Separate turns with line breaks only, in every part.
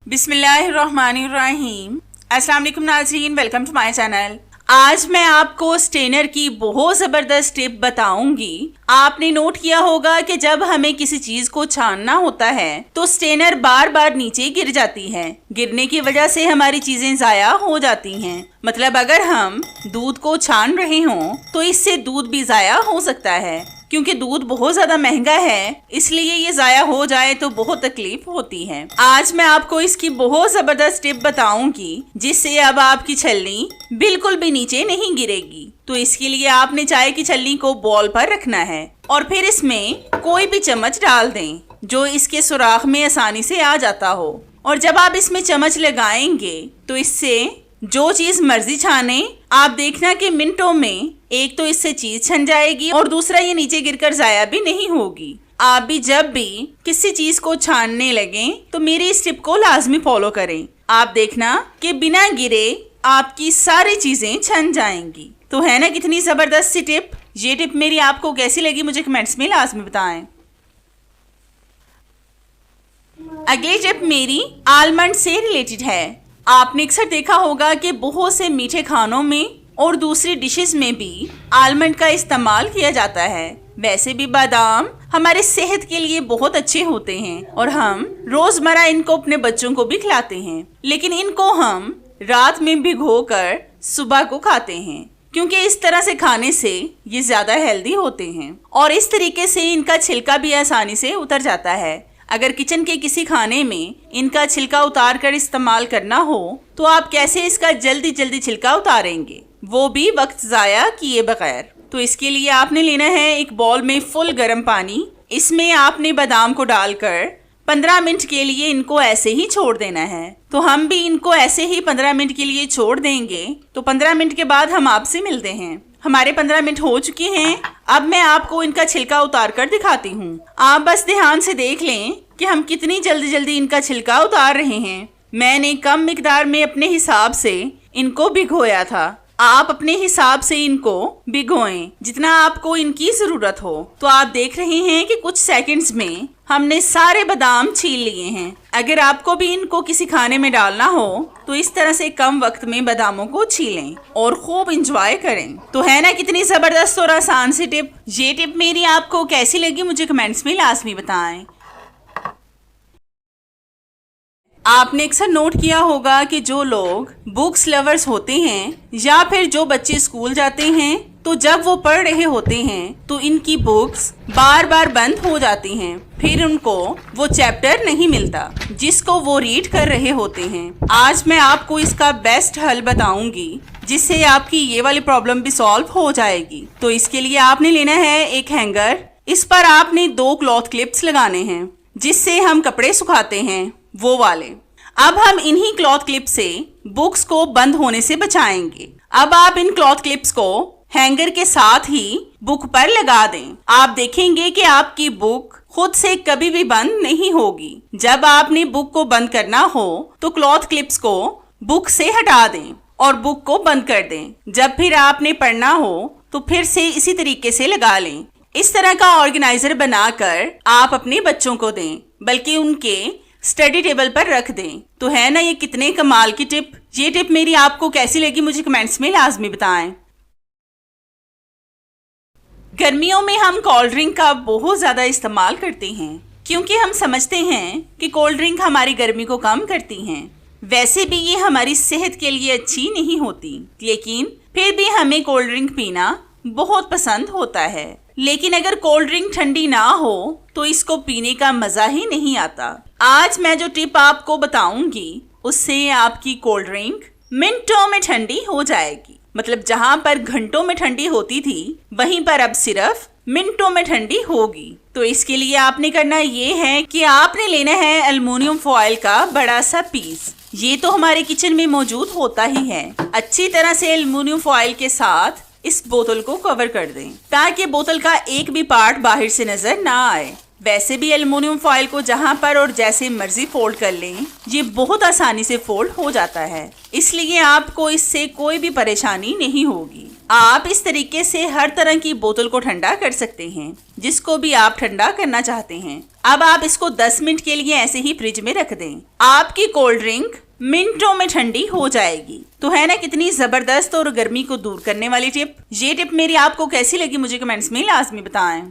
बिस्मिल्लाहिर्रहमानिर्रहीम। अस्सलाम वालेकुम नाज़रीन, वेलकम टू माय चैनल। आज मैं आपको स्टेनर की बहुत ज़बरदस्त टिप बताऊंगी। आपने नोट किया होगा कि जब हमें किसी चीज़ को छानना होता है तो स्टेनर बार बार नीचे गिर जाती है। गिरने की वजह से हमारी चीज़ें ज़ाया हो जाती हैं। मतलब अगर हम दूध को छान रहे हों तो इससे दूध भी ज़ाया हो सकता है। क्योंकि दूध बहुत ज़्यादा महंगा है, इसलिए ये ज़ाया हो जाए तो बहुत तकलीफ होती है। आज मैं आपको इसकी बहुत ज़बरदस्त टिप बताऊंगी जिससे अब आपकी छलनी बिल्कुल भी नीचे नहीं गिरेगी। तो इसके लिए आपने चाय की छलनी को बॉल पर रखना है और फिर इसमें कोई भी चम्मच डाल दें जो इसके सुराख में आसानी से आ जाता हो। और जब आप इसमें चम्मच लगाएंगे तो इससे जो चीज मर्जी छाने, आप देखना कि मिनटों में एक तो इससे चीज छन जाएगी और दूसरा ये नीचे गिरकर जाया भी नहीं होगी। आप भी जब भी किसी चीज को छानने लगें तो मेरी इस टिप को लाजमी फॉलो करें। आप देखना कि बिना गिरे आपकी सारी चीजें छन जाएंगी। तो है ना कितनी जबरदस्त सी टिप। ये टिप मेरी आपको कैसी लगी मुझे कमेंट्स में लाजमी बताएं। अगली टिप मेरी आलमंड से रिलेटेड है। आपने अक्सर देखा होगा कि बहुत से मीठे खानों में और दूसरी डिशेस में भी आलमंड का इस्तेमाल किया जाता है। वैसे भी बादाम हमारे सेहत के लिए बहुत अच्छे होते हैं और हम रोजमर्रा इनको अपने बच्चों को भी खिलाते हैं, लेकिन इनको हम रात में भिगोकर सुबह को खाते हैं क्योंकि इस तरह से खाने से ये ज्यादा हेल्दी होते हैं और इस तरीके से इनका छिलका भी आसानी से उतर जाता है। अगर किचन के किसी खाने में इनका छिलका उतार कर इस्तेमाल करना हो तो आप कैसे इसका जल्दी जल्दी छिलका उतारेंगे, वो भी वक्त ज़ाया किए बगैर। तो इसके लिए आपने लेना है एक बॉल में फुल गर्म पानी। इसमें आपने बादाम को डालकर 15 मिनट के लिए इनको ऐसे ही छोड़ देना है। तो हम भी इनको ऐसे ही 15 मिनट के लिए छोड़ देंगे। तो 15 मिनट के बाद हम आपसे मिलते हैं। हमारे 15 मिनट हो चुके हैं। अब मैं आपको इनका छिलका उतार कर दिखाती हूँ। आप बस ध्यान से देख लें कि हम कितनी जल्दी जल्दी इनका छिलका उतार रहे हैं। मैंने कम मिकदार में अपने हिसाब से इनको भिगोया था। आप अपने हिसाब से इनको भिगोएं जितना आपको इनकी जरूरत हो। तो आप देख रहे हैं कि कुछ सेकंड्स में हमने सारे बादाम छील लिए हैं। अगर आपको भी इनको किसी खाने में डालना हो तो इस तरह से कम वक्त में बादामों को छीलें और खूब इंजॉय करें। तो है ना कितनी जबरदस्त और आसान सी टिप। ये टिप मेरी आपको कैसी लगी मुझे कमेंट्स में लाजमी बताएं। आपने अक्सर नोट किया होगा कि जो लोग बुक्स लवर्स होते हैं या फिर जो बच्चे स्कूल जाते हैं तो जब वो पढ़ रहे होते हैं तो इनकी बुक्स बार बार बंद हो जाती हैं। फिर उनको वो चैप्टर नहीं मिलता जिसको वो रीड कर रहे होते हैं। आज मैं आपको इसका बेस्ट हल बताऊंगी जिससे आपकी ये वाली प्रॉब्लम भी सॉल्व हो जाएगी। तो इसके लिए आपने लेना है एक हैंगर। इस पर आपने 2 क्लॉथ क्लिप्स लगाने हैं जिससे हम कपड़े सुखाते हैं वो वाले। अब हम इन्हीं क्लॉथ क्लिप से बुक्स को बंद होने से बचाएंगे। अब आप इन क्लॉथ क्लिप्स को हैंगर के साथ ही बुक पर लगा दें। आप देखेंगे कि आपकी बुक खुद से कभी भी बंद नहीं होगी। जब आपने बुक को बंद करना हो तो क्लॉथ क्लिप्स को बुक से हटा दें और बुक को बंद कर दें। जब फिर आपने पढ़ना हो तो फिर से इसी तरीके से लगा लें। इस तरह का ऑर्गेनाइजर बनाकर आप अपने बच्चों को दें, बल्कि उनके स्टडी टेबल पर रख दें। तो है ना ये कितने कमाल की टिप। ये टिप मेरी आपको कैसी लगी मुझे कमेंट्स में लाजमी बताएं। गर्मियों में हम कोल्ड ड्रिंक का बहुत ज्यादा इस्तेमाल करते हैं क्योंकि हम समझते हैं कि कोल्ड ड्रिंक हमारी गर्मी को कम करती हैं। वैसे भी ये हमारी सेहत के लिए अच्छी नहीं होती, लेकिन फिर भी हमें कोल्ड ड्रिंक पीना बहुत पसंद होता है। लेकिन अगर कोल्ड ड्रिंक ठंडी ना हो तो इसको पीने का मजा ही नहीं आता। आज मैं जो टिप आपको बताऊंगी उससे आपकी कोल्ड ड्रिंक मिनटों में ठंडी हो जाएगी। मतलब जहां पर घंटों में ठंडी होती थी वहीं पर अब सिर्फ मिनटों में ठंडी होगी। तो इसके लिए आपने करना ये है कि आपने लेना है एल्युमिनियम फॉइल का बड़ा सा पीस। ये तो हमारे किचन में मौजूद होता ही है। अच्छी तरह से एल्युमिनियम फॉइल के साथ इस बोतल को कवर कर दें ताकि बोतल का एक भी पार्ट बाहर से नजर ना आए। वैसे भी एल्युमिनियम फॉइल को जहां पर और जैसे मर्जी फोल्ड कर लें, ये बहुत आसानी से फोल्ड हो जाता है, इसलिए आपको इससे कोई भी परेशानी नहीं होगी। आप इस तरीके से हर तरह की बोतल को ठंडा कर सकते हैं, जिसको भी आप ठंडा करना चाहते हैं। अब आप इसको 10 मिनट के लिए ऐसे ही फ्रिज में रख दें। आपकी कोल्ड ड्रिंक मिनटों में ठंडी हो जाएगी। तो है ना कितनी जबरदस्त और गर्मी को दूर करने वाली टिप। ये टिप मेरी आपको कैसी लगी मुझे कमेंट्स में लाजमी बताएं।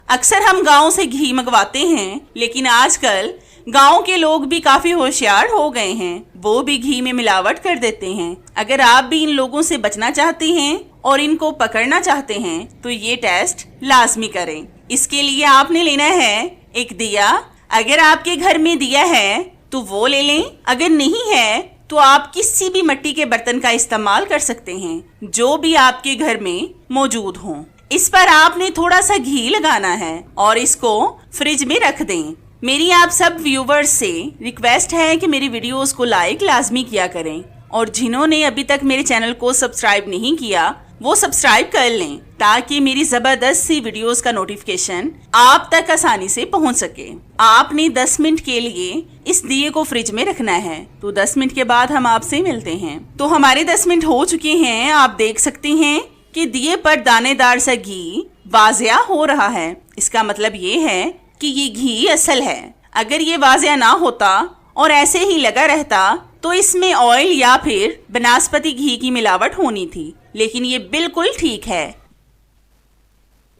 अक्सर हम गांव से घी मंगवाते हैं, लेकिन आजकल गांव के लोग भी काफी होशियार हो गए हैं। वो भी घी में मिलावट कर देते हैं। अगर आप भी इन लोगों से बचना चाहते हैं और इनको पकड़ना चाहते हैं तो ये टेस्ट लाजमी करें। इसके लिए आपने लेना है एक दिया। अगर आपके घर में दिया है तो वो ले लें, अगर नहीं है तो आप किसी भी मिट्टी के बर्तन का इस्तेमाल कर सकते हैं, जो भी आपके घर में मौजूद हो। इस पर आपने थोड़ा सा घी लगाना है और इसको फ्रिज में रख दें। मेरी आप सब व्यूवर्स से रिक्वेस्ट है कि मेरी वीडियोस को लाइक लाजमी किया करें, और जिन्होंने अभी तक मेरे चैनल को सब्सक्राइब नहीं किया वो सब्सक्राइब कर लें, ताकि मेरी जबरदस्त सी वीडियोस का नोटिफिकेशन आप तक आसानी से पहुंच सके। आपने 10 मिनट के लिए इस दिए को फ्रिज में रखना है। तो 10 मिनट के बाद हम आपसे मिलते हैं। तो हमारे 10 मिनट हो चुके हैं। आप देख सकते हैं कि दिए पर दानेदार सा घी वाजिया हो रहा है। इसका मतलब ये है कि ये घी असल है। अगर ये वाजिया ना होता और ऐसे ही लगा रहता तो इसमें ऑयल या फिर बनस्पति घी की मिलावट होनी थी, लेकिन ये बिल्कुल ठीक है।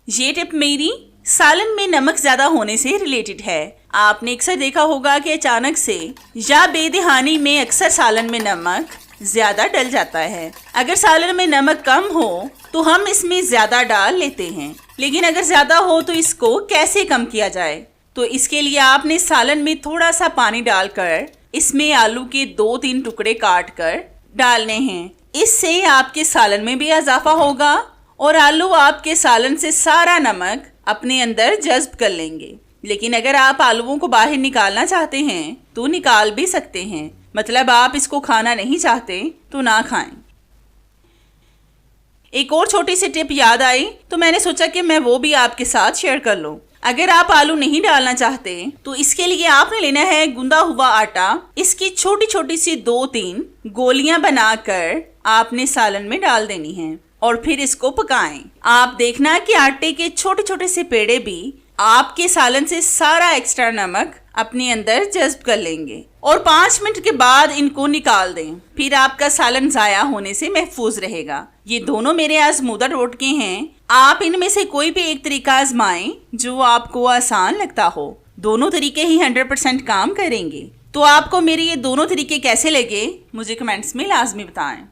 ये टिप मेरी सालन में नमक ज्यादा होने से रिलेटेड है। आपने अक्सर देखा होगा कि अचानक से या बेदिहानी में अक्सर सालन में नमक ज्यादा डल जाता है। अगर सालन में नमक कम हो तो हम इसमें ज्यादा डाल लेते हैं, लेकिन अगर ज्यादा हो तो इसको कैसे कम किया जाए। तो इसके लिए आपने सालन में थोड़ा सा पानी डालकर इसमें आलू के 2-3 टुकड़े काट कर डालने हैं। इससे आपके सालन में भी इजाफा होगा और आलू आपके सालन से सारा नमक अपने अंदर जज्ब कर लेंगे। लेकिन अगर आप आलूओं को बाहर निकालना चाहते हैं तो निकाल भी सकते हैं, मतलब आप इसको खाना नहीं चाहते तो ना खाएं। एक और छोटी सी टिप याद आई तो मैंने सोचा कि मैं वो भी आपके साथ शेयर कर लूं। अगर आप आलू नहीं डालना चाहते तो इसके लिए आपने लेना है गूंदा हुआ आटा। इसकी छोटी छोटी सी 2-3 गोलियां बनाकर आपने सालन में डाल देनी है और फिर इसको पकाएं। आप देखना कि आटे के छोटे छोटे से पेड़े भी आपके सालन से सारा एक्स्ट्रा नमक अपने अंदर जज्ब कर लेंगे और 5 मिनट के बाद इनको निकाल दें। फिर आपका सालन जाया होने से महफूज रहेगा। ये दोनों मेरे आजमूदा टोटके हैं। आप इनमें से कोई भी एक तरीका आजमाएं जो आपको आसान लगता हो। दोनों तरीके ही 100% काम करेंगे। तो आपको मेरे ये दोनों तरीके कैसे लगे मुझे कमेंट्स में लाजमी बताएं।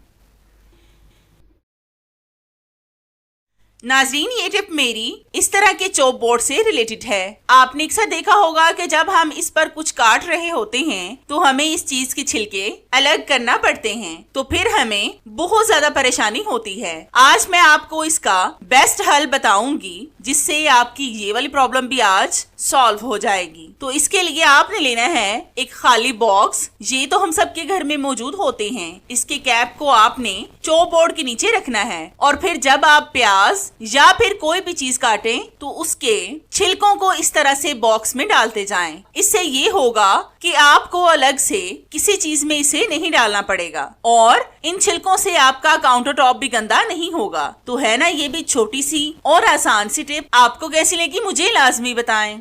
नाजरीन, ये टिप मेरी इस तरह के चॉप बोर्ड से रिलेटेड है। आपने अक्सर देखा होगा कि जब हम इस पर कुछ काट रहे होते हैं तो हमें इस चीज के छिलके अलग करना पड़ते हैं, तो फिर हमें बहुत ज्यादा परेशानी होती है। आज मैं आपको इसका बेस्ट हल बताऊंगी, जिससे आपकी ये वाली प्रॉब्लम भी आज सॉल्व हो जाएगी। तो इसके लिए आपने लेना है एक खाली बॉक्स। ये तो हम सबके घर में मौजूद होते हैं। इसके कैप को आपने चॉप बोर्ड के नीचे रखना है और फिर जब आप प्याज या फिर कोई भी चीज काटें तो उसके छिलकों को इस तरह से बॉक्स में डालते जाएं। इससे ये होगा कि आपको अलग से किसी चीज में इसे नहीं डालना पड़ेगा और इन छिलकों से आपका काउंटर टॉप भी गंदा नहीं होगा। तो है ना ये भी छोटी सी और आसान सी टिप। आपको कैसी लगी मुझे लाजमी बताएं।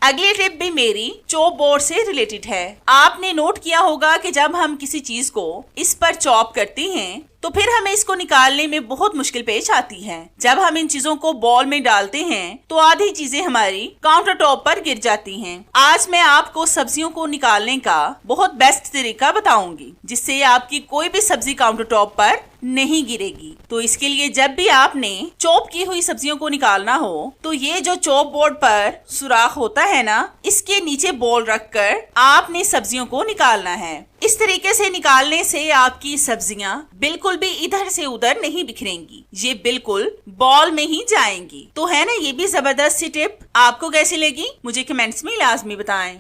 अगली टिप भी मेरी चॉप बोर्ड से रिलेटेड है। आपने नोट किया होगा कि जब हम किसी चीज को इस पर चॉप करते हैं तो फिर हमें इसको निकालने में बहुत मुश्किल पेश आती है। जब हम इन चीजों को बॉल में डालते हैं तो आधी चीजें हमारी काउंटर टॉप पर गिर जाती हैं। आज मैं आपको सब्जियों को निकालने का बहुत बेस्ट तरीका बताऊंगी, जिससे आपकी कोई भी सब्जी काउंटर टॉप पर नहीं गिरेगी। तो इसके लिए जब भी आपने चॉप की हुई सब्जियों को निकालना हो तो ये जो चॉप बोर्ड पर सुराख होता है ना, इसके नीचे बॉल रखकर आपने सब्जियों को निकालना है। इस तरीके से निकालने से आपकी सब्जियां बिल्कुल भी इधर से उधर नहीं बिखरेंगी, ये बिल्कुल बॉल में ही जाएंगी। तो है ना ये भी जबरदस्त सी टिप। आपको कैसी लगी मुझे कमेंट्स में लाजमी बताएं।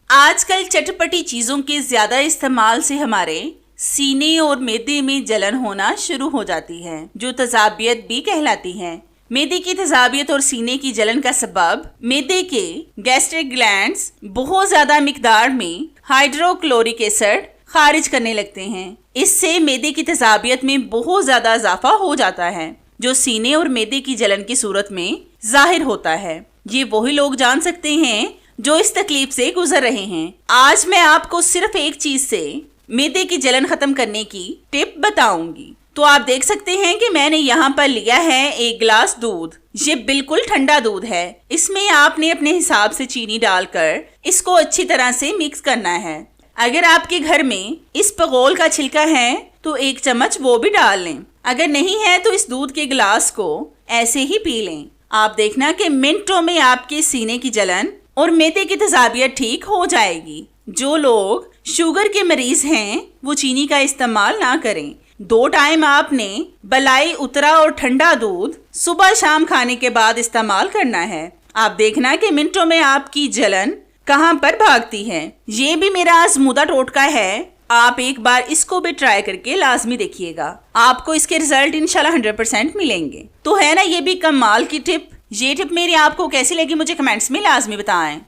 आजकल चटपटी चीजों के ज्यादा इस्तेमाल से हमारे सीने और मैदे में जलन होना शुरू हो जाती है, जो तजाबियत भी कहलाती है। मैदे की तेजाबियत और सीने की जलन का सबब मैदे के गैस्ट्रिक ग्लैंड्स बहुत ज्यादा मिकदार में हाइड्रोक्लोरिक एसिड खारिज करने लगते हैं। इससे मैदे की तेजाबियत में बहुत ज्यादा इजाफा हो जाता है, जो सीने और मैदे की जलन की सूरत में जाहिर होता है। ये वही लोग जान सकते हैं जो इस तकलीफ से गुजर रहे हैं। आज मैं आपको सिर्फ एक चीज से मैदे की जलन खत्म करने की टिप बताऊंगी। तो आप देख सकते हैं कि मैंने यहाँ पर लिया है 1 गिलास दूध। ये बिल्कुल ठंडा दूध है। इसमें आपने अपने हिसाब से चीनी डालकर इसको अच्छी तरह से मिक्स करना है। अगर आपके घर में इस पगोल का छिलका है तो 1 चम्मच वो भी डाल लें। अगर नहीं है तो इस दूध के गिलास को ऐसे ही पी लें। आप देखना कि मिनटों में आपके सीने की जलन और मैदे की तेजाबियत ठीक हो जाएगी। जो लोग शुगर के मरीज हैं वो चीनी का इस्तेमाल ना करें। 2 टाइम आपने बलाई उतरा और ठंडा दूध सुबह शाम खाने के बाद इस्तेमाल करना है। आप देखना कि मिनटों में आपकी जलन कहां पर भागती है। ये भी मेरा आजमूदा टोटका है। आप एक बार इसको भी ट्राई करके लाजमी देखिएगा, आपको इसके रिजल्ट इंशाल्लाह 100% मिलेंगे। तो है ना ये भी कमाल की टिप। ये टिप मेरी आपको कैसी लगी मुझे कमेंट्स में लाजमी बताएं।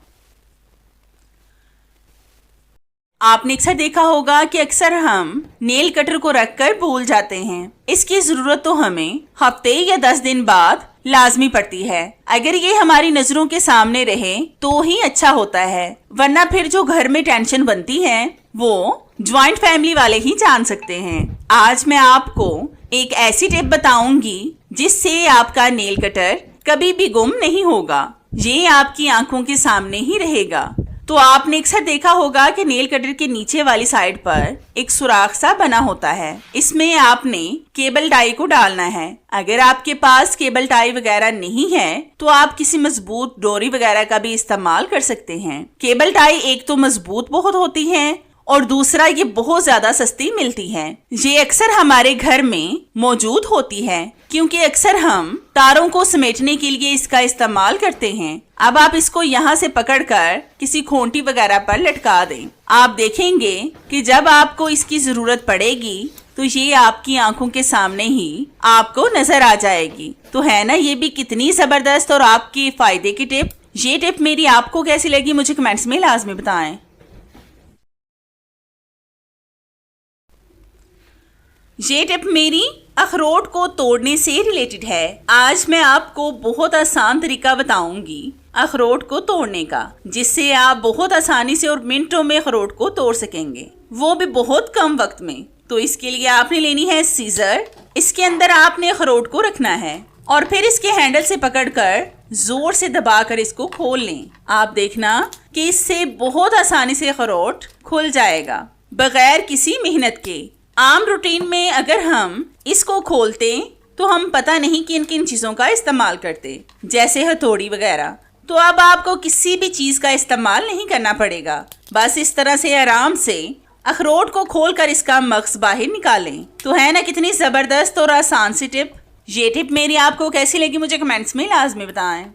आपने अक्सर देखा होगा कि अक्सर हम नेल कटर को रखकर भूल जाते हैं। इसकी जरूरत तो हमें हफ्ते या 10 दिन बाद लाजमी पड़ती है। अगर ये हमारी नजरों के सामने रहे तो ही अच्छा होता है, वरना फिर जो घर में टेंशन बनती है वो ज्वाइंट फैमिली वाले ही जान सकते हैं। आज मैं आपको एक ऐसी टिप बताऊंगी जिससे आपका नेल कटर कभी भी गुम नहीं होगा। ये आपकी आंखों के सामने ही रहेगा। तो आपने अक्सर देखा होगा कि नेल कटर के नीचे वाली साइड पर एक सुराख सा बना होता है। इसमें आपने केबल टाई को डालना है। अगर आपके पास केबल टाई वगैरह नहीं है तो आप किसी मजबूत डोरी वगैरह का भी इस्तेमाल कर सकते हैं। केबल टाई एक तो मजबूत बहुत होती है और दूसरा ये बहुत ज्यादा सस्ती मिलती है। ये अक्सर हमारे घर में मौजूद होती है क्योंकि अक्सर हम तारों को समेटने के लिए इसका इस्तेमाल करते हैं। अब आप इसको यहाँ से पकड़कर किसी खूंटी वगैरह पर लटका दें। आप देखेंगे कि जब आपको इसकी जरूरत पड़ेगी तो ये आपकी आंखों के सामने ही आपको नजर आ जाएगी। तो है ना ये भी कितनी जबरदस्त और आपकी फायदे की टिप। ये टिप मेरी आपको कैसी लगी मुझे कमेंट्स में लाजमी बताएं। ये टिप मेरी अखरोट को तोड़ने से रिलेटेड है। आज मैं आपको बहुत आसान तरीका बताऊंगी अखरोट को तोड़ने का, जिससे आप बहुत आसानी से और मिनटों में अखरोट को तोड़ सकेंगे, वो भी बहुत कम वक्त में। तो इसके लिए आपने लेनी है सीजर। इसके अंदर आपने अखरोट को रखना है और फिर इसके हैंडल से पकड़कर जोर से दबाकर इसको खोल लें। आप देखना कि इससे बहुत आसानी से अखरोट खुल जाएगा बगैर किसी मेहनत के। आम रूटीन में अगर हम इसको खोलते तो हम पता नहीं किन किन चीज़ों का इस्तेमाल करते, जैसे हथौड़ी वगैरह। तो अब आपको किसी भी चीज़ का इस्तेमाल नहीं करना पड़ेगा। बस इस तरह से आराम से अखरोट को खोलकर इसका मग़ज़ बाहर निकालें। तो है ना कितनी ज़बरदस्त और आसान सी टिप। ये टिप मेरी आपको कैसी लगी मुझे कमेंट्स में लाजमी बताएं।